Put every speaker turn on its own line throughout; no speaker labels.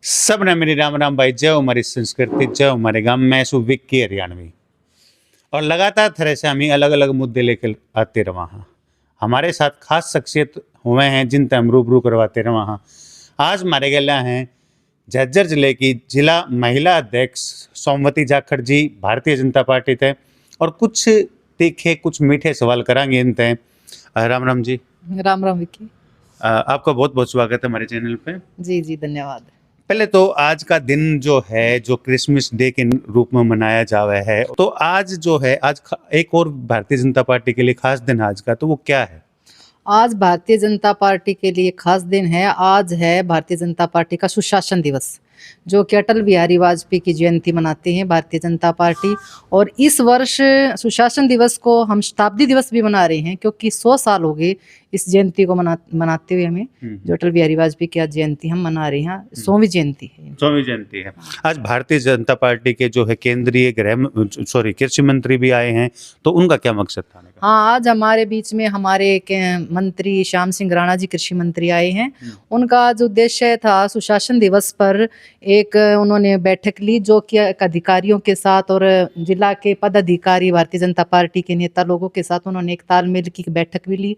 सबने मेरी राम राम भाई। जय हमारी संस्कृति, जय हमारे गांव। मैं सु विक्की हरियाणवी और लगातार तरह से हम अलग अलग मुद्दे लेकर आते रहा हाँ। हमारे साथ खास शख्सियत हुए हैं जिनसे हम रूबरू करवाते रहा हाँ। आज हमारे गला हैं झज्जर जिले की जिला महिला अध्यक्ष सोमवती जाखड़ जी, भारतीय जनता पार्टी थे, और कुछ तीखे कुछ मीठे सवाल करांगे इनते। राम राम जी।
राम राम विक्की।
आपका बहुत बहुत स्वागत है हमारे चैनल पे।
जी जी धन्यवाद।
पहले तो आज का दिन जो है जो क्रिसमस डे के रूप में मनाया जावे है, तो आज जो है एक और भारतीय जनता पार्टी के लिए खास दिन आज का, तो वो क्या है?
आज भारतीय जनता पार्टी के लिए खास दिन है। आज है भारतीय जनता पार्टी का सुशासन दिवस, जो कि अटल बिहारी वाजपेयी की जयंती मनाते हैं भारतीय जनता पार्टी। और इस वर्ष सुशासन दिवस को हम शताब्दी दिवस भी मना रहे हैं, क्योंकि 100 साल हो गए इस जयंती को मनाते हुए हमें। जो अटल बिहारी वाजपेयी की आज जयंती हम मना रहे हैं, 100वीं जयंती है।
100वीं जयंती है। आज भारतीय जनता पार्टी के जो है केंद्रीय कृषि मंत्री भी आए हैं, तो उनका क्या मकसद था?
हाँ, आज हमारे बीच में हमारे मंत्री श्याम सिंह राणा जी कृषि मंत्री आए हैं। उनका जो उद्देश्य था, सुशासन दिवस पर एक उन्होंने बैठक ली, जो कि अधिकारियों के साथ और जिला के पदाधिकारी भारतीय जनता पार्टी के नेता लोगों के साथ उन्होंने एक तालमेल की बैठक भी ली।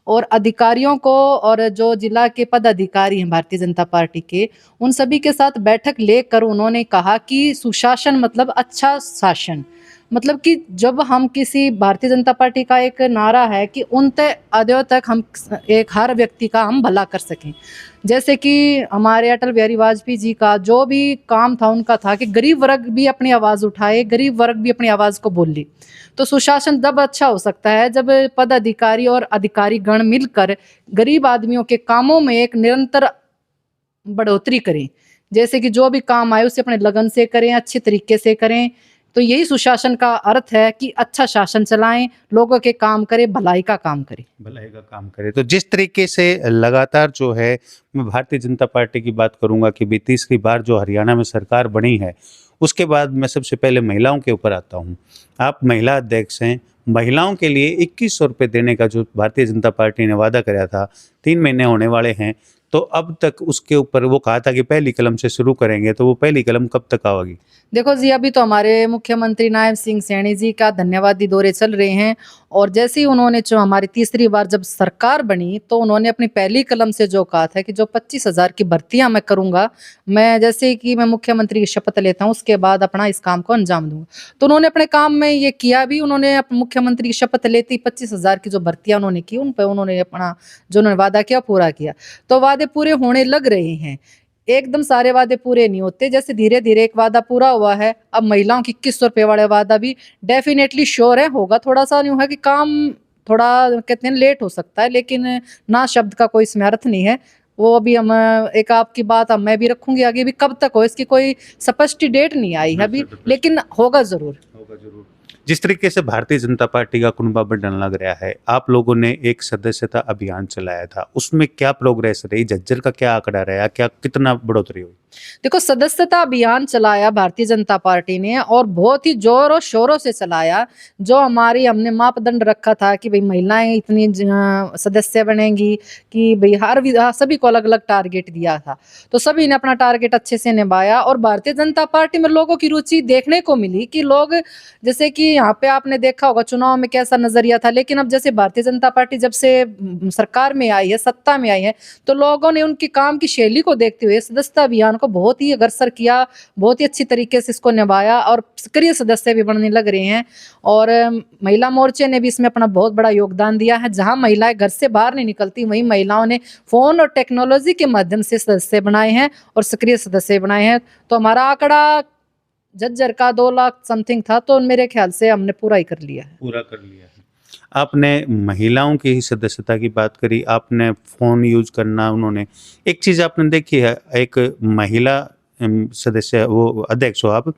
और अधिकारियों को और जो जिला के पदाधिकारी हैं भारतीय जनता पार्टी के, उन सभी के साथ बैठक लेकर उन्होंने कहा कि सुशासन मतलब अच्छा शासन। मतलब कि जब हम किसी भारतीय जनता पार्टी का एक नारा है कि उन तक अदयों तक हम एक हर व्यक्ति का हम भला कर सकें। जैसे कि हमारे अटल बिहारी वाजपेयी जी का जो भी काम था, उनका था कि गरीब वर्ग भी अपनी आवाज़ उठाए, गरीब वर्ग भी अपनी आवाज़ को बोल ली। तो सुशासन तब अच्छा हो सकता है जब पदाधिकारी और अधिकारी गण मिलकर गरीब आदमियों के कामों में एक निरंतर बढ़ोतरी करें। जैसे कि जो भी काम आए उसे अपने लगन से करें, अच्छे तरीके से करें। तो यही सुशासन का अर्थ है कि अच्छा शासन चलाएं, लोगों के काम करें, भलाई का काम करें।
भलाई का काम करें। तो जिस तरीके से लगातार जो है, मैं भारतीय जनता पार्टी की बात करूंगा कि 30वीं बार जो हरियाणा में सरकार बनी है, उसके बाद मैं सबसे पहले महिलाओं के ऊपर आता हूं। आप महिला अध्यक्ष हैं, महिलाओं के लिए 2100 रुपये देने का जो भारतीय जनता पार्टी ने वादा कराया था, 3 महीने होने वाले हैं, तो अब तक उसके ऊपर वो कहा था कि पहली कलम से शुरू करेंगे, तो वो पहली कलम कब तक आएगी?
देखो जी, अभी तो हमारे मुख्यमंत्री नायब सिंह सैनी जी का धन्यवादी दौरे चल रहे हैं। और जैसे ही उन्होंने जो हमारी तीसरी बार जब सरकार बनी, तो उन्होंने अपनी पहली कलम से जो कहा था कि जो 25,000 की भर्तियां मैं करूंगा, मैं जैसे कि मैं मुख्यमंत्री की शपथ लेता हूं, उसके बाद अपना इस काम को अंजाम दूंगा। तो उन्होंने अपने काम में ये किया भी। उन्होंने मुख्यमंत्री की शपथ लेती 25,000 की जो भर्तियां उन्होंने की, उन पर उन्होंने अपना जो उन्होंने वादा किया पूरा किया। तो वादे पूरे होने लग रहे हैं। एकदम सारे वादे पूरे नहीं होते, जैसे धीरे धीरे एक वादा पूरा हुआ है। अब महिलाओं की 2100 रुपये वाले वादा भी डेफिनेटली श्योर है होगा। थोड़ा सा यूँ है कि काम थोड़ा कहते हैं लेट हो सकता है, लेकिन ना शब्द का कोई इसमें अर्थ नहीं है। वो अभी हम एक आपकी बात अब मैं भी रखूंगी आगे भी, कब तक हो इसकी कोई स्पष्ट डेट नहीं आई है अभी, लेकिन होगा जरूर।
होगा जरूर। जिस तरीके से भारतीय जनता पार्टी का कुनबा बढ़ने लग रहा है, आप लोगों ने एक सदस्यता अभियान चलाया था, उसमें क्या प्रोग्रेस रही? झज्जर का क्या आंकड़ा रहा? क्या कितना बढ़ोतरी हुई?
देखो, सदस्यता अभियान चलाया भारतीय जनता पार्टी ने, और बहुत ही जोरों शोरों से चलाया। जो हमने मापदंड रखा था कि भाई महिलाएं इतनी सदस्य बनेंगी, कि भाई सभी को अलग अलग टारगेट दिया था। तो सभी ने अपना टारगेट अच्छे से निभाया। और भारतीय जनता पार्टी में लोगों की रुचि देखने को मिली कि लोग, जैसे कि यहाँ पे आपने देखा होगा चुनाव में कैसा नजरिया था, लेकिन अब जैसे भारतीय जनता पार्टी जब से सरकार में आई है, सत्ता में आई है, तो लोगों ने उनकी काम की शैली को देखते हुए सदस्यता अभियान को बहुत ही अग्रसर किया, बहुत ही अच्छी तरीके से इसको निभाया, और सक्रिय सदस्य भी बनने लग रहे हैं। और महिला मोर्चे ने भी इसमें अपना बहुत बड़ा योगदान दिया है। जहां महिलाएं घर से बाहर नहीं निकलती, वहीं महिलाओं ने फोन और टेक्नोलॉजी के माध्यम से सदस्य बनाए हैं और सक्रिय सदस्य बनाए हैं। तो हमारा आंकड़ा झज्जर का 2 लाख समथिंग था, तो मेरे ख्याल से हमने पूरा ही कर लिया है।
पूरा कर लिया है। आपने महिलाओं की ही सदस्यता की बात करी, आपने फ़ोन यूज करना, उन्होंने एक चीज़ आपने देखी है, एक महिला सदस्य, वो अध्यक्ष हो आप,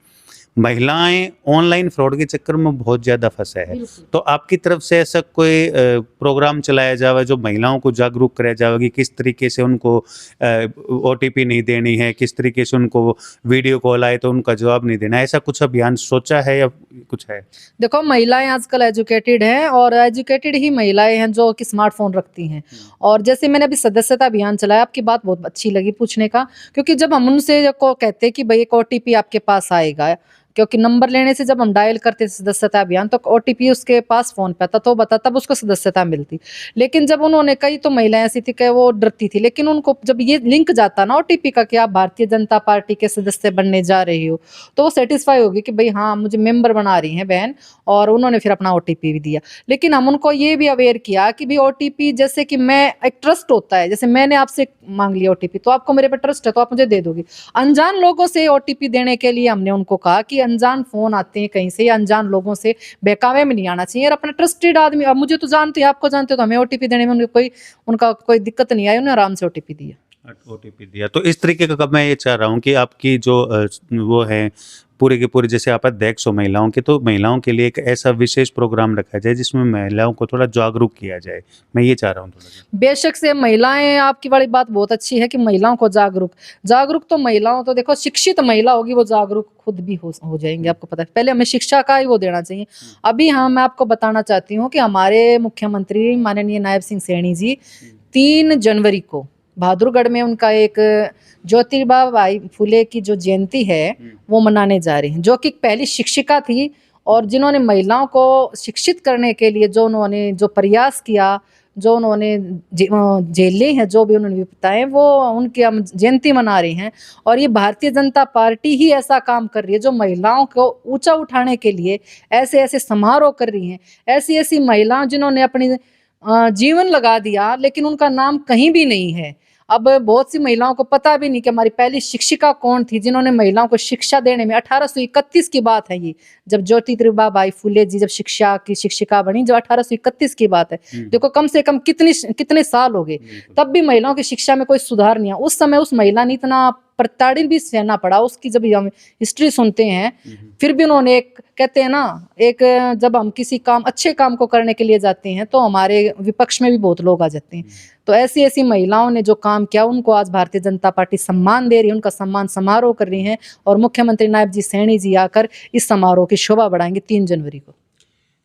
महिलाएं ऑनलाइन फ्रॉड के चक्कर में बहुत ज़्यादा फंसे हैं।
बिल्कुल।
तो आपकी तरफ से ऐसा कोई प्रोग्राम चलाया जाए जो महिलाओं को जागरूक कराया जाए कि किस तरीके से उनको OTP नहीं देनी है, किस तरीके से उनको वीडियो कॉल आए तो उनका जवाब नहीं देना है, ऐसा कुछ अभियान सोचा है या कुछ है?
देखो, महिलाएं आजकल एजुकेटेड हैं और एजुकेटेड ही महिलाएं हैं जो कि स्मार्टफोन रखती हैं। और जैसे मैंने अभी सदस्यता अभियान चलाया, आपकी बात बहुत अच्छी लगी पूछने का, क्योंकि जब हम उनसे को कहते हैं कि भाई एक OTP आपके पास आएगा, क्योंकि नंबर लेने से जब हम डायल करते सदस्यता अभियान तो OTP उसके पास फोन पे आता तो बता तब उसको सदस्यता मिलती। लेकिन जब उन्होंने कई तो महिलाएं ऐसी थी कि वो डरती थी, लेकिन उनको जब ये लिंक जाता ना OTP का कि आप भारतीय जनता पार्टी के सदस्य बनने जा रही हो, तो वो सेटिस्फाई होगी कि भाई हाँ मुझे मेंबर बना रही हैं बहन, और उन्होंने फिर अपना OTP भी दिया। लेकिन हम उनको ये भी अवेयर किया कि भाई OTP जैसे कि मैं एक ट्रस्ट होता है, जैसे मैंने आपसे मांग लिया OTP तो आपको मेरे पे ट्रस्ट है तो आप मुझे दे दोगे। अनजान लोगों से OTP देने के लिए हमने उनको कहा कि अनजान फोन आते हैं कहीं से, या अनजान लोगों से बहकावे में नहीं आना चाहिए, और अपना ट्रस्टेड आदमी, अब मुझे तो जानते हैं आपको जानते हो तो हमें OTP देने में उनका कोई दिक्कत नहीं आई, उन्हें आराम से OTP दिया।
OTP दिया तो इस तरीके का मैं ये चाह रहा हूँ कि आपकी जो वो है पूरे के पूरे, जैसे आप अध्यक्ष हो महिलाओं के, तो महिलाओं के लिए एक ऐसा विशेष प्रोग्राम रखा जाए जिसमें महिलाओं को थोड़ा जागरूक किया जाए, मैं ये चाह रहा हूँ थोड़ा।
बेशक से महिलाएं, आपकी वाली बात बहुत अच्छी है कि महिलाओं को जागरूक तो महिलाओं तो देखो, शिक्षित महिला होगी वो जागरूक खुद भी हो जाएंगे, आपको पता है। पहले हमें शिक्षा का ही वो देना चाहिए। अभी हाँ मैं आपको बताना चाहती हूँ कि हमारे मुख्यमंत्री माननीय नायब सिंह सैनी जी 3 जनवरी को बहादुरगढ़ में उनका एक ज्योतिबा बाई फुले की जो जयंती है वो मनाने जा रही हैं, जो कि पहली शिक्षिका थी और जिन्होंने महिलाओं को शिक्षित करने के लिए जो प्रयास किया, जो उन्होंने झेले हैं, जो भी उन्होंने बताए, वो उनकी हम जयंती मना रहे हैं। और ये भारतीय जनता पार्टी ही ऐसा काम कर रही है जो महिलाओं को ऊंचा उठाने के लिए ऐसे ऐसे समारोह कर रही हैं। ऐसी ऐसी महिलाएं जिन्होंने अपनी जीवन लगा दिया लेकिन उनका नाम कहीं भी नहीं है। अब बहुत सी महिलाओं को पता भी नहीं कि हमारी पहली शिक्षिका कौन थी जिन्होंने महिलाओं को शिक्षा देने में, 1831 की बात है ये, जब ज्योतिबा बाई फुले जी जब शिक्षा की शिक्षिका बनी, जो 1831 की बात है। देखो कम से कम कितने साल हो गए, तब भी महिलाओं की शिक्षा में कोई सुधार नहीं आया। उस समय उस महिला ने इतना प्रताड़ित भी सहना पड़ा, उसकी जब हम हिस्ट्री सुनते हैं, फिर भी उन्होंने एक कहते हैं ना, एक जब हम किसी काम अच्छे काम को करने के लिए जाते हैं तो हमारे विपक्ष में भी बहुत लोग आ जाते हैं। तो ऐसी ऐसी महिलाओं ने जो काम किया उनको आज भारतीय जनता पार्टी सम्मान दे रही है, उनका सम्मान समारोह कर रही है, और मुख्यमंत्री नायब जी सैनी जी आकर इस समारोह की शोभा बढ़ाएंगे 3 जनवरी को।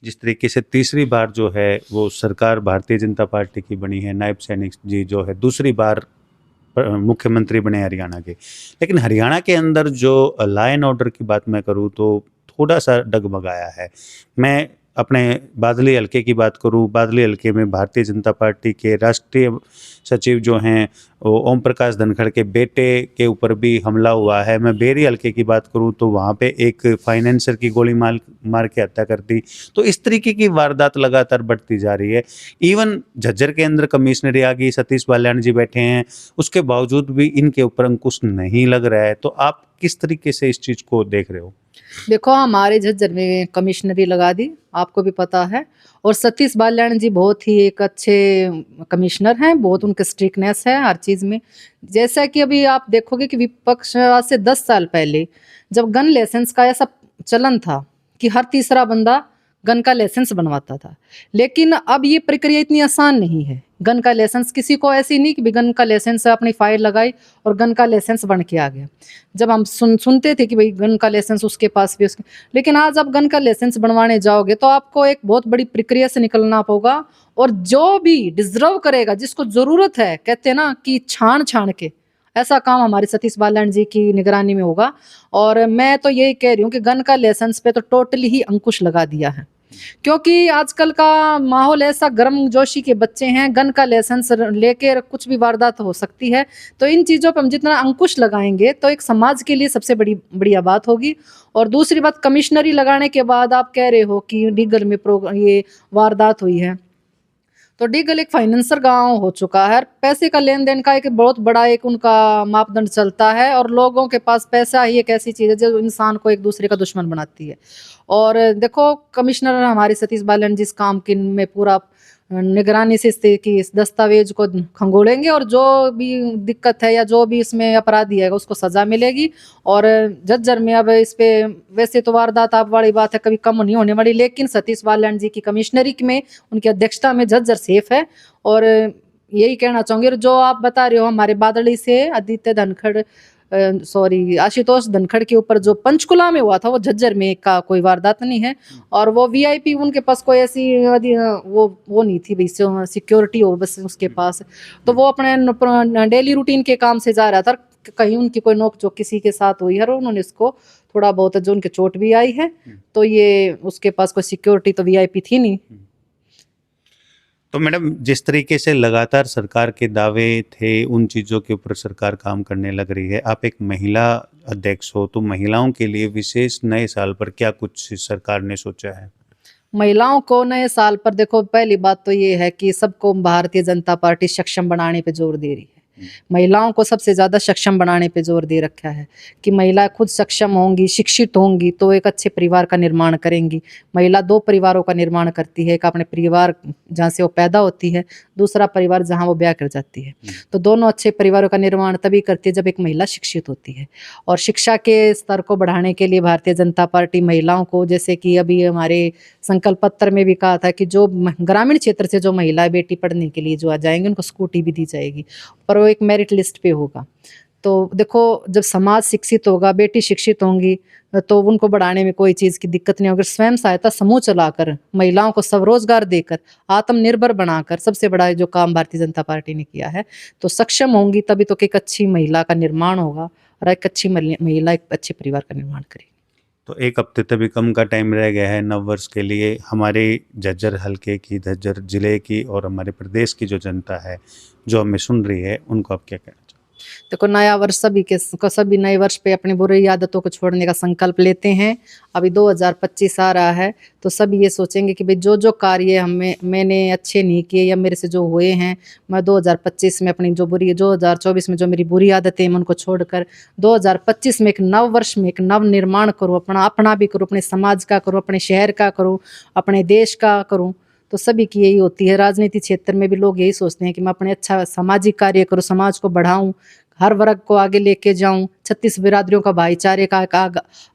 जिस तरीके से तीसरी बार जो है वो सरकार भारतीय जनता पार्टी की बनी है, नायब सैनी जी जो है दूसरी बार मुख्यमंत्री बने हरियाणा के, लेकिन हरियाणा के अंदर जो लॉ एंड ऑर्डर की बात मैं करूँ तो थोड़ा सा डगमगाया है। मैं अपने बादली हलके की बात करूं, बादली हलके में भारतीय जनता पार्टी के राष्ट्रीय सचिव जो हैं वो ओम प्रकाश धनखड़ के बेटे के ऊपर भी हमला हुआ है। मैं बेरी हलके की बात करूं तो वहाँ पे एक फाइनेंसर की गोली मार के हत्या कर दी। तो इस तरीके की वारदात लगातार बढ़ती जा रही है। इवन झज्जर के अंदर कमिश्नरी आ गई, सतीश बाल्याण जी बैठे हैं, उसके बावजूद भी इनके ऊपर अंकुश नहीं लग रहा है। तो आप किस तरीके से इस चीज़ को देख रहे हो?
देखो हमारे झज्जर में कमिश्नरी लगा दी, आपको भी पता है, और सतीश बाल्याण जी बहुत ही एक अच्छे कमिश्नर हैं, बहुत उनके स्ट्रिक्टनेस है हर चीज़ में। जैसा कि अभी आप देखोगे कि विपक्ष आज से 10 साल पहले जब गन लाइसेंस का ऐसा चलन था कि हर तीसरा बंदा गन का लाइसेंस बनवाता था, लेकिन अब ये प्रक्रिया इतनी आसान नहीं है। गन का लाइसेंस किसी को ऐसी नहीं कि गन का लाइसेंस अपनी फाइल लगाई और गन का लाइसेंस बन के आ गया। जब हम सुनते थे कि भाई गन का लाइसेंस उसके पास भी, उसके, लेकिन आज आप गन का लाइसेंस बनवाने जाओगे तो आपको एक बहुत बड़ी प्रक्रिया से निकलना होगा, और जो भी डिजर्व करेगा, जिसको ज़रूरत है, कहते हैं ना कि छान के, ऐसा काम हमारे सतीश बाल्याण जी की निगरानी में होगा। और मैं तो यही कह रही हूँ कि गन का लाइसेंस पे तो टोटली ही अंकुश लगा दिया है, क्योंकि आजकल का माहौल ऐसा गर्म जोशी के बच्चे हैं, गन का लाइसेंस लेकर कुछ भी वारदात हो सकती है। तो इन चीज़ों पर हम जितना अंकुश लगाएंगे तो एक समाज के लिए सबसे बढ़िया बात होगी। और दूसरी बात, कमिश्नरी लगाने के बाद आप कह रहे हो कि डीगल में ये वारदात हुई है, तो डीगल एक फाइनेंसर गांव हो चुका है। पैसे का लेन देन का एक बहुत बड़ा एक उनका मापदंड चलता है, और लोगों के पास पैसा ही एक ऐसी चीज़ है जो इंसान को एक दूसरे का दुश्मन बनाती है। और देखो कमिश्नर हमारे सतीश बाल्याण जी इस काम के में पूरा निगरानी से कि इस दस्तावेज को खंगोलेंगे और जो भी दिक्कत है या जो भी इसमें अपराधी है उसको सजा मिलेगी। और झज्जर में अब इस पे वैसे तो वारदात आप वाली बात है कभी कम नहीं होने वाली, लेकिन सतीश बालन जी की कमिश्नरी में उनकी अध्यक्षता में झज्जर सेफ है। और यही कहना चाहूंगी। और जो आप बता रहे हो हमारे बादली से आदित्य धनखड़ आशुतोष धनखड़ के ऊपर जो पंचकुला में हुआ था वो झज्जर में का कोई वारदात नहीं है। और वो वीआईपी उनके पास कोई ऐसी वो नहीं थी भाई सिक्योरिटी हो बस उसके पास, तो वो अपने डेली रूटीन के काम से जा रहा था। कहीं उनकी कोई नोकझोंक किसी के साथ हुई है और उन्होंने इसको थोड़ा बहुत जो उनके चोट भी आई है, तो ये उसके पास कोई सिक्योरिटी तो वीआईपी थी नहीं।
तो मैडम जिस तरीके से लगातार सरकार के दावे थे उन चीज़ों के ऊपर सरकार काम करने लग रही है, आप एक महिला अध्यक्ष हो तो महिलाओं के लिए विशेष नए साल पर क्या कुछ सरकार ने सोचा है?
महिलाओं को नए साल पर देखो, पहली बात तो ये है कि सबको भारतीय जनता पार्टी सक्षम बनाने पे जोर दे रही है। महिलाओं को सबसे ज्यादा सक्षम बनाने पे जोर दे रखा है कि महिला खुद सक्षम होंगी, शिक्षित होंगी तो एक अच्छे परिवार का निर्माण करेंगी। महिला दो परिवारों का निर्माण करती है, एक अपने परिवार जहाँ से वो पैदा होती है, दूसरा परिवार जहाँ वो ब्याह कर जाती है। तो दोनों अच्छे परिवारों का निर्माण तभी करती है जब एक महिला शिक्षित होती है। और शिक्षा के स्तर को बढ़ाने के लिए भारतीय जनता पार्टी महिलाओं को, जैसे कि अभी हमारे संकल्प पत्र में भी कहा था कि जो ग्रामीण क्षेत्र से जो महिला बेटी पढ़ने के लिए जो आ जाएंगे उनको स्कूटी भी दी जाएगी, पर वो एक मेरिट लिस्ट पे होगा। तो देखो, जब समाज शिक्षित होगा, बेटी शिक्षित होंगी तो उनको बढ़ाने में कोई चीज़ की दिक्कत नहीं होगी। स्वयं सहायता समूह चलाकर महिलाओं को स्वरोजगार देकर आत्मनिर्भर बनाकर सबसे बड़ा जो काम भारतीय जनता पार्टी ने किया है, तो सक्षम होंगी तभी तो एक अच्छी महिला का निर्माण होगा और एक अच्छी महिला एक अच्छे परिवार का निर्माण करेगी।
तो एक हफ्ते तभी कम का टाइम रह गया है नव वर्ष के लिए। हमारे झज्जर हलके की, झज्जर जिले की और हमारे प्रदेश की जो जनता है जो हमें सुन रही है, उनको आप क्या कहना चाहते?
देखो, नया वर्ष सभी नए वर्ष पे अपनी बुरी आदतों को छोड़ने का संकल्प लेते हैं। अभी 2025 आ रहा है तो सभी ये सोचेंगे कि भाई जो जो कार्य मैंने अच्छे नहीं किए या मेरे से जो हुए हैं, मैं 2025 में अपनी 2024 में जो मेरी बुरी आदतें हैं उनको छोड़कर 2025 में एक नव वर्ष में एक नव निर्माण करूँ, अपना भी करूँ, अपने समाज का करूँ, अपने शहर का करूँ, अपने देश का करूँ। तो सभी की यही होती है। राजनीति क्षेत्र में भी लोग यही सोचते हैं कि मैं अपने अच्छा सामाजिक कार्य करूँ, समाज को बढ़ाऊं, हर वर्ग को आगे लेके जाऊं, 36 बिरादरियों का भाईचारे का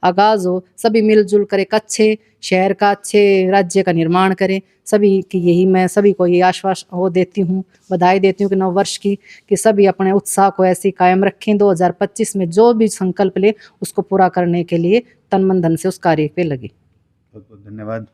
आगाज हो, सभी मिलजुल कर एक अच्छे शहर का, अच्छे राज्य का निर्माण करें। सभी की यही मैं सभी को ये आश्वास देती हूँ, बधाई देती हूँ कि नव वर्ष की, कि सभी अपने उत्साह को ऐसे कायम रखें। 2025 में जो भी संकल्प ले उसको पूरा करने के लिए तन मन धन से उस कार्य पे लगे।
बहुत बहुत धन्यवाद।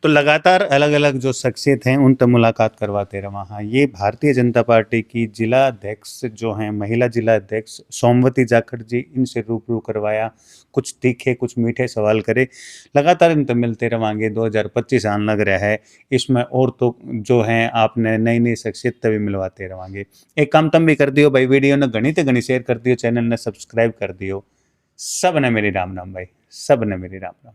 तो लगातार अलग अलग जो शख्सियत हैं उन तक मुलाकात करवाते रहा। हाँ, ये भारतीय जनता पार्टी की जिला अध्यक्ष जो हैं, महिला जिला अध्यक्ष सोमवती जाखड़ जी, इनसे रूबरू करवाया, कुछ तीखे कुछ मीठे सवाल करे। लगातार इन तक मिलते रहेंगे। 2025 आने लग रहा है, इसमें और तो जो हैं आपने नई नई शख्सियत तभी मिलवाते रहेंगे। एक काम तम भी कर दियो भाई, वीडियो ने घनी ते घनी शेयर कर दियो, चैनल ने सब्सक्राइब कर दियो। सब ने मेरी राम राम भाई, सब ने मेरी राम राम।